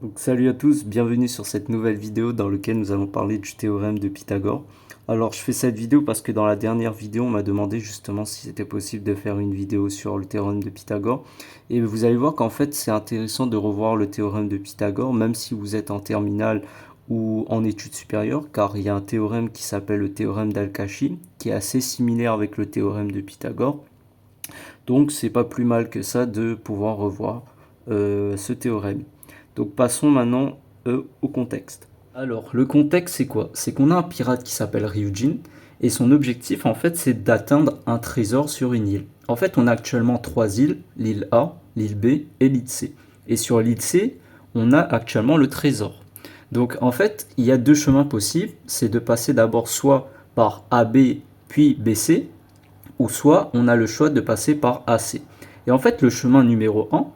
Donc, salut à tous, bienvenue sur cette nouvelle vidéo dans laquelle nous allons parler du théorème de Pythagore. Alors je fais cette vidéo parce que dans la dernière vidéo on m'a demandé justement si c'était possible de faire une vidéo sur le théorème de Pythagore. Et vous allez voir qu'en fait c'est intéressant de revoir le théorème de Pythagore même si vous êtes en terminale ou en études supérieures, car il y a un théorème qui s'appelle le théorème d'Al-Kashi qui est assez similaire avec le théorème de Pythagore. Donc c'est pas plus mal que ça de pouvoir revoir ce théorème. Donc passons maintenant au contexte. Alors le contexte c'est quoi? C'est qu'on a un pirate qui s'appelle Ryujin et son objectif en fait c'est d'atteindre un trésor sur une île. En fait on a actuellement trois îles, l'île A, l'île B et l'île C. Et sur l'île C on a actuellement le trésor. Donc en fait il y a deux chemins possibles, c'est de passer d'abord soit par AB puis BC, ou soit on a le choix de passer par AC. Et en fait, le chemin numéro 1,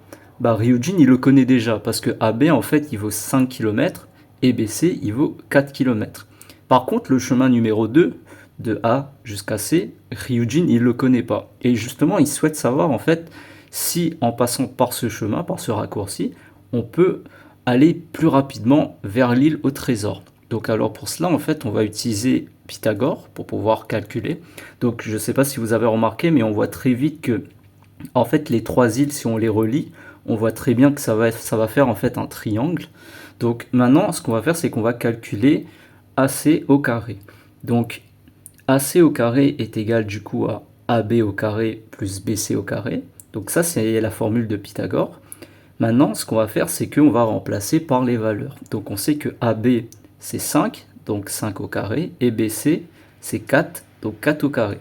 Ryujin il le connaît déjà parce que AB en fait il vaut 5 km et BC il vaut 4 km. Par contre, le chemin numéro 2, de A jusqu'à C, Ryujin il le connaît pas. Et justement, il souhaite savoir en fait si en passant par ce chemin, par ce raccourci, on peut aller plus rapidement vers l'île au trésor. Donc alors pour cela, en fait, on va utiliser Pythagore pour pouvoir calculer. Donc je ne sais pas si vous avez remarqué, mais on voit très vite que en fait les trois îles, si on les relie, on voit très bien que ça va faire en fait un triangle. Donc maintenant, ce qu'on va faire, c'est qu'on va calculer AC au carré. Donc AC au carré est égal du coup à AB au carré plus BC au carré. Donc ça, c'est la formule de Pythagore. Maintenant, ce qu'on va faire, c'est qu'on va remplacer par les valeurs. Donc on sait que AB, c'est 5, donc 5 au carré, et BC, c'est 4, donc 4 au carré.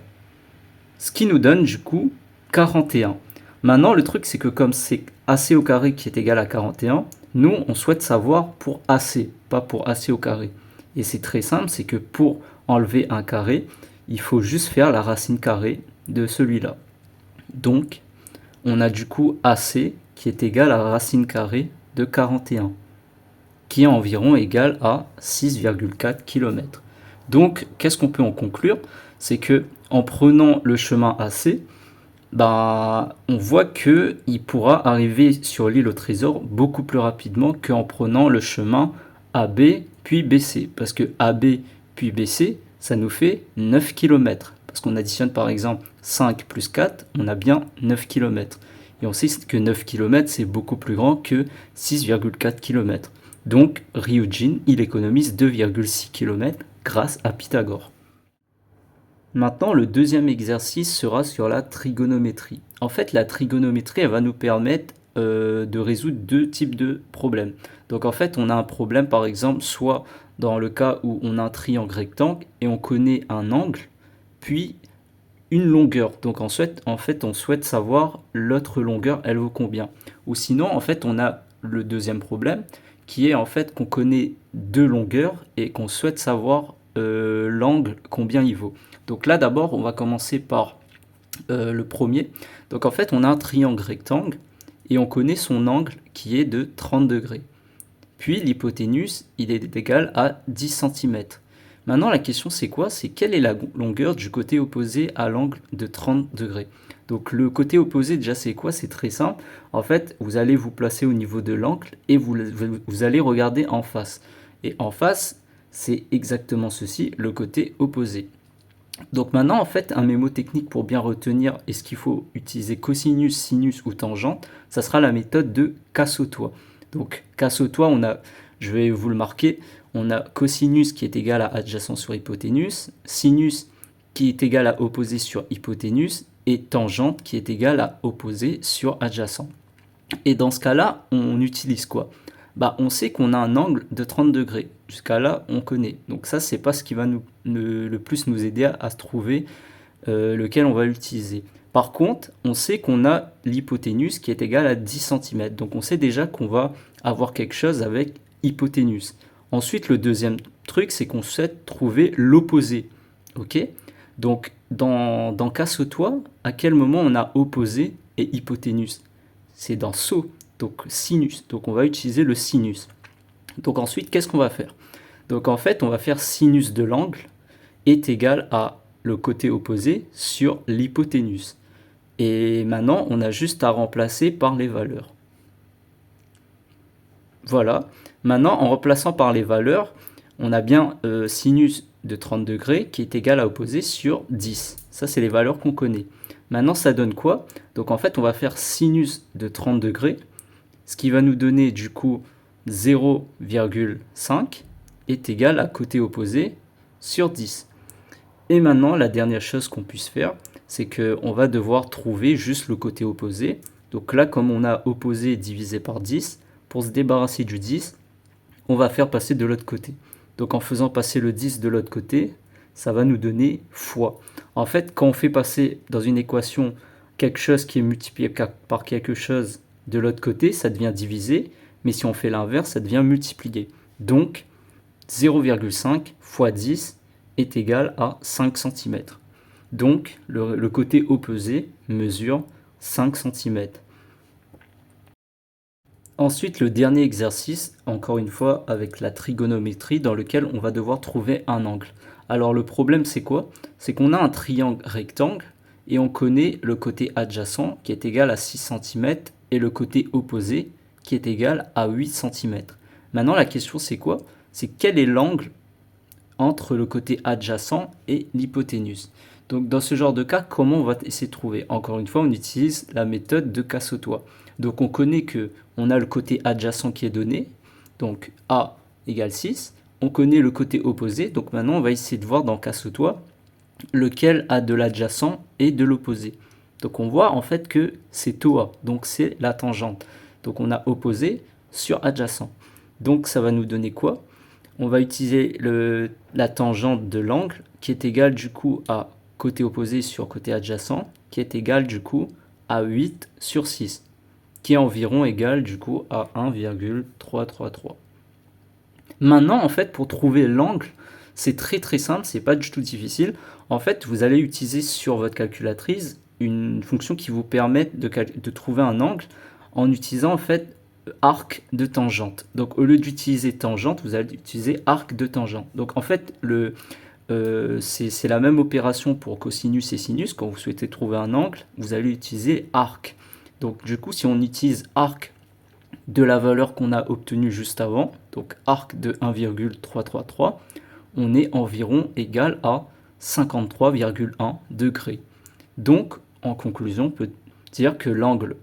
Ce qui nous donne du coup 41. Maintenant, le truc, c'est que comme c'est AC au carré qui est égal à 41, nous, on souhaite savoir pour AC, pas pour AC au carré. Et c'est très simple, c'est que pour enlever un carré, il faut juste faire la racine carrée de celui-là. Donc, on a du coup AC qui est égal à racine carrée de 41, qui est environ égal à 6,4 km. Donc, qu'est-ce qu'on peut en conclure? C'est que en prenant le chemin AC, on voit qu'il pourra arriver sur l'île au trésor beaucoup plus rapidement qu'en prenant le chemin AB puis BC. Parce que AB puis BC, ça nous fait 9 km. Parce qu'on additionne par exemple 5 plus 4, on a bien 9 km. Et on sait que 9 km, c'est beaucoup plus grand que 6,4 km. Donc Ryujin, il économise 2,6 km grâce à Pythagore. Maintenant, le deuxième exercice sera sur la trigonométrie. En fait, la trigonométrie, elle va nous permettre de résoudre deux types de problèmes. Donc en fait, on a un problème, par exemple, soit dans le cas où on a un triangle rectangle et on connaît un angle, puis une longueur. Donc en fait, on souhaite savoir l'autre longueur, elle vaut combien. Ou sinon, en fait, on a le deuxième problème, qui est en fait qu'on connaît deux longueurs et qu'on souhaite savoir l'angle, combien il vaut. Donc là, d'abord, on va commencer par le premier. Donc en fait, on a un triangle rectangle et on connaît son angle qui est de 30 degrés. Puis l'hypoténuse, il est égal à 10 cm. Maintenant, la question c'est quoi? C'est quelle est la longueur du côté opposé à l'angle de 30 degrés? Donc le côté opposé, déjà c'est quoi? C'est très simple. En fait, vous allez vous placer au niveau de l'angle et vous allez regarder en face. Et en face, c'est exactement ceci, le côté opposé. Donc maintenant, en fait, un mémo technique pour bien retenir est-ce qu'il faut utiliser cosinus, sinus ou tangente, ça sera la méthode de casse-au-toit. Donc casse-au-toit, je vais vous le marquer, on a cosinus qui est égal à adjacent sur hypoténuse, sinus qui est égal à opposé sur hypoténuse et tangente qui est égal à opposé sur adjacent. Et dans ce cas-là, on utilise quoi? On sait qu'on a un angle de 30 degrés. Jusqu'à là, on connaît. Donc ça, c'est pas ce qui va le plus nous aider à se trouver lequel on va utiliser. Par contre, on sait qu'on a l'hypoténuse qui est égale à 10 cm. Donc on sait déjà qu'on va avoir quelque chose avec hypoténuse. Ensuite, le deuxième truc, c'est qu'on souhaite trouver l'opposé. Ok? Donc dans casse-toi, à quel moment on a opposé et hypoténuse? C'est dans saut, donc sinus. Donc on va utiliser le sinus. Donc ensuite, qu'est-ce qu'on va faire? Donc en fait, on va faire sinus de l'angle est égal à le côté opposé sur l'hypoténuse. Et maintenant, on a juste à remplacer par les valeurs. Voilà. Maintenant, en remplaçant par les valeurs, on a bien sinus de 30 degrés qui est égal à opposé sur 10. Ça, c'est les valeurs qu'on connaît. Maintenant, ça donne quoi? Donc, en fait, on va faire sinus de 30 degrés, ce qui va nous donner, du coup, 0,5 est égal à côté opposé sur 10. Et maintenant, la dernière chose qu'on puisse faire, c'est qu'on va devoir trouver juste le côté opposé. Donc là, comme on a opposé divisé par 10, pour se débarrasser du 10, on va faire passer de l'autre côté. Donc en faisant passer le 10 de l'autre côté, ça va nous donner fois. En fait, quand on fait passer dans une équation quelque chose qui est multiplié par quelque chose de l'autre côté, ça devient divisé, mais si on fait l'inverse, ça devient multiplié. Donc 0,5 fois 10 est égal à 5 cm. Donc le côté opposé mesure 5 cm. Ensuite, le dernier exercice, encore une fois avec la trigonométrie, dans lequel on va devoir trouver un angle. Alors le problème c'est quoi? C'est qu'on a un triangle rectangle et on connaît le côté adjacent qui est égal à 6 cm et le côté opposé qui est égal à 8 cm. Maintenant la question c'est quoi? C'est quel est l'angle entre le côté adjacent et l'hypoténuse. Donc dans ce genre de cas, comment on va essayer de trouver? Encore une fois, on utilise la méthode de Cassotois. Donc on connaît que on a le côté adjacent qui est donné, donc A égale 6. On connaît le côté opposé, donc maintenant on va essayer de voir dans Cassotois lequel a de l'adjacent et de l'opposé. Donc on voit en fait que c'est TOA, donc c'est la tangente. Donc on a opposé sur adjacent. Donc ça va nous donner quoi? On va utiliser la tangente de l'angle qui est égale du coup à côté opposé sur côté adjacent, qui est égal du coup à 8 sur 6, qui est environ égal du coup à 1,333. Maintenant, en fait, pour trouver l'angle, c'est très simple, c'est pas du tout difficile. En fait, vous allez utiliser sur votre calculatrice une fonction qui vous permet de trouver un angle en utilisant en fait arc de tangente. Donc au lieu d'utiliser tangente, vous allez utiliser arc de tangente. Donc en fait, c'est la même opération pour cosinus et sinus. Quand vous souhaitez trouver un angle, vous allez utiliser arc. Donc du coup, si on utilise arc de la valeur qu'on a obtenue juste avant, donc arc de 1,333, on est environ égal à 53,1 degrés. Donc, en conclusion, on peut dire que l'angle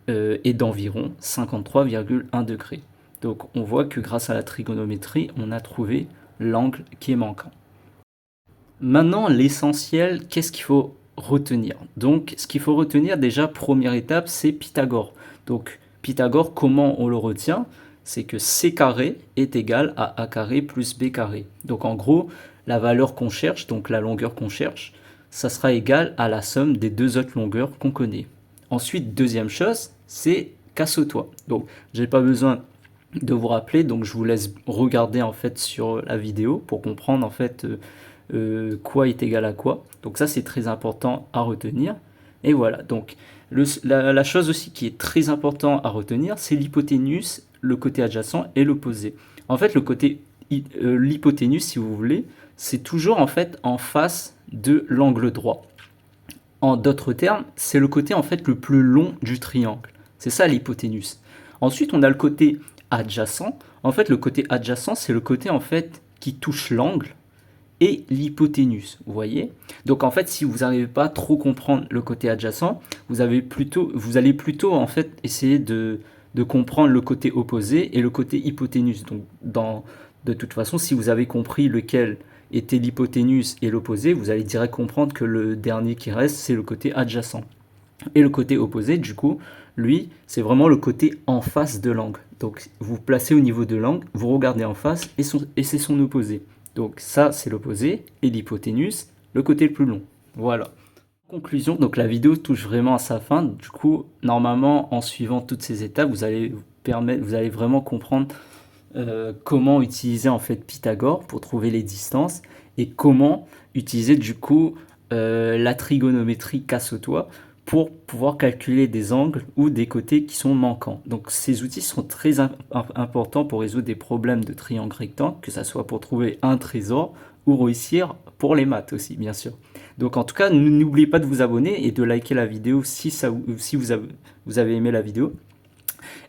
est d'environ 53,1 degrés. Donc, on voit que grâce à la trigonométrie, on a trouvé l'angle qui est manquant. Maintenant, l'essentiel, qu'est-ce qu'il faut retenir? Donc, ce qu'il faut retenir, déjà, première étape, c'est Pythagore. Donc, Pythagore, comment on le retient? C'est que c carré est égal à a carré plus b carré. Donc, en gros, la valeur qu'on cherche, donc la longueur qu'on cherche, ça sera égal à la somme des deux autres longueurs qu'on connaît. Ensuite, deuxième chose, c'est Cassotois. Donc, j'ai pas besoin de vous rappeler, donc je vous laisse regarder en fait sur la vidéo pour comprendre en fait quoi est égal à quoi. Donc ça c'est très important à retenir. Et voilà, donc la chose aussi qui est très important à retenir, c'est l'hypoténuse, le côté adjacent et l'opposé. En fait le côté l'hypoténuse, si vous voulez, c'est toujours en fait en face de l'angle droit. En d'autres termes, c'est le côté en fait le plus long du triangle. C'est ça l'hypoténuse. Ensuite, on a le côté adjacent. En fait, le côté adjacent, c'est le côté en fait qui touche l'angle et l'hypoténuse, vous voyez? Donc en fait, si vous n'arrivez pas à trop comprendre le côté adjacent, vous allez plutôt en fait essayer de comprendre le côté opposé et le côté hypoténuse. Donc de toute façon, si vous avez compris lequel était l'hypoténuse et l'opposé, vous allez direct comprendre que le dernier qui reste, c'est le côté adjacent. Et le côté opposé, du coup, lui, c'est vraiment le côté en face de l'angle. Donc vous placez au niveau de l'angle, vous regardez en face et c'est son opposé. Donc ça, c'est l'opposé, et l'hypoténuse, le côté le plus long. Voilà. En conclusion, donc la vidéo touche vraiment à sa fin. Du coup, normalement, en suivant toutes ces étapes, vous allez vraiment comprendre comment utiliser en fait Pythagore pour trouver les distances et comment utiliser du coup la trigonométrie Cassotois pour pouvoir calculer des angles ou des côtés qui sont manquants. Donc ces outils sont très importants pour résoudre des problèmes de triangle rectangle, que ce soit pour trouver un trésor ou réussir pour les maths aussi, bien sûr. Donc en tout cas, n'oubliez pas de vous abonner et de liker la vidéo si vous avez aimé la vidéo.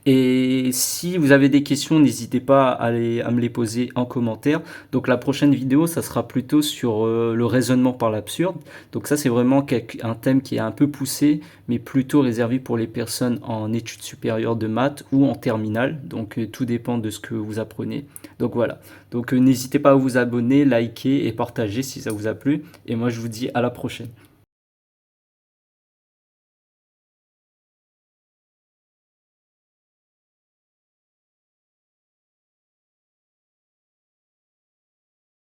Et si vous avez des questions, n'hésitez pas à me les poser en commentaire. Donc la prochaine vidéo, ça sera plutôt sur le raisonnement par l'absurde. Donc ça, c'est vraiment un thème qui est un peu poussé, mais plutôt réservé pour les personnes en études supérieures de maths ou en terminale. Donc tout dépend de ce que vous apprenez. Donc voilà. Donc n'hésitez pas à vous abonner, liker et partager si ça vous a plu. Et moi, je vous dis à la prochaine.